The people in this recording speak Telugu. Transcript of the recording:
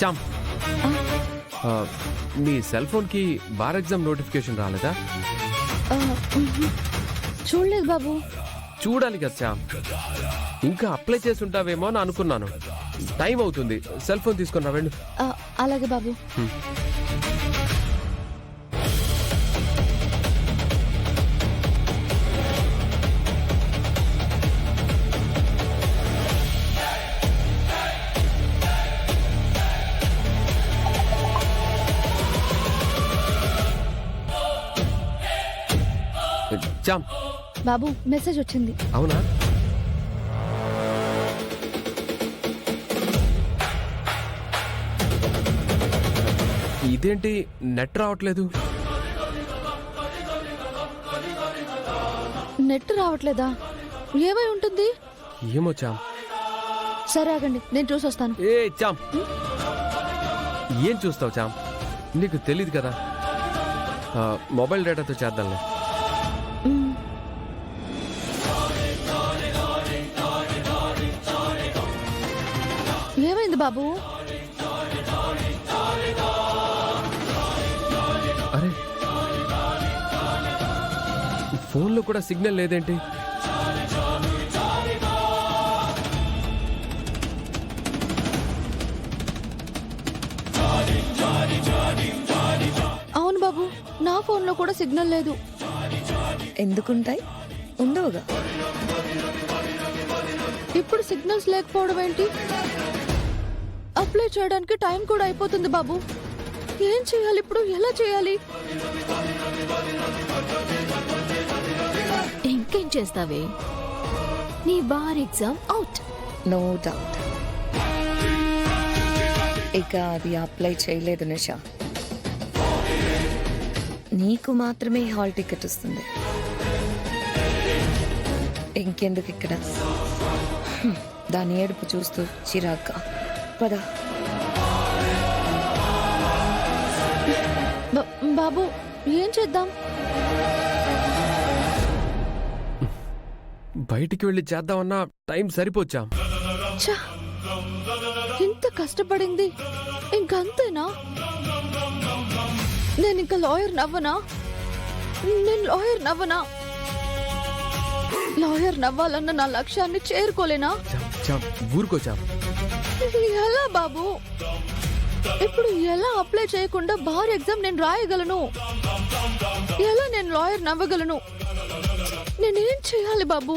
చామ్ నీ సెల్ ఫోన్కి బార్ ఎగ్జామ్ నోటిఫికేషన్ రాలేదా? చూడలేదు బాబు. చూడాలి కదా చామ్. ఇంకా అప్లై చేసి ఉంటావేమో అని అనుకున్నాను. టైం అవుతుంది, సెల్ ఫోన్ తీసుకుని రా వెళ్ళు. అలాగే బాబు. చామ్ బాబు మెసేజ్ వచ్చింది. అవునా? ఇదేంటి నెట్ రావట్లేదు? నెట్ రావట్లేదా? ఏమై ఉంటుంది? ఏమో చామ్. సరే ఆగండి, నేను చూసొస్తాను. ఏ చామ్, ఏం చూస్తావు చామ్? నీకు తెలీదు కదా, మొబైల్ డేటాతో చేద్దాంలే. ఏమైంది బాబు? అరే, ఫోన్లో కూడా సిగ్నల్ లేదేంటి? అవును బాబు, నా ఫోన్లో కూడా సిగ్నల్ లేదు. ఎందుకుంటాయి? ఉండవుగా. ఇప్పుడు సిగ్నల్స్ లేకపోవడం ఏంటి? అప్లై చేయడానికి టైం కూడా అయిపోతుంది బాబు. ఏం చేయాలి ఇప్పుడు? ఎలా చేయాలి? ఇంకేం చేస్తావే, నీ bar exam out. No doubt. ఇక అది అప్లై చేయలేదు నిషా. నీకు మాత్రమే హాల్ టికెట్ వస్తుంది. ఇంకెందుకు ఇక్కడ దాని ఏడుపు చూస్తూ చిరాక పద. బాబు ఏం చేద్దాం? బయటికి వెళ్ళి చేద్దామన్నా టైం సరిపోచ్చాం. ఛ! ఇంత కష్టపడింది ఇంకంతేనా? నేను ఇంకా లాయర్ నవ్వనా? నేను లాయర్ నవ్వనా? లాయర్ నవ్వాలన్న నా లక్ష్యాన్ని చేరుకోలేనా? ఊరుకోచాం. ఎలా బాబు? ఇప్పుడు ఎలా అప్లై చేయకుండా బార్ ఎగ్జామ్ నేను రాయగలను? ఎలా నేను లాయర్ నవ్వగలను? నేనేం చేయాలి బాబు?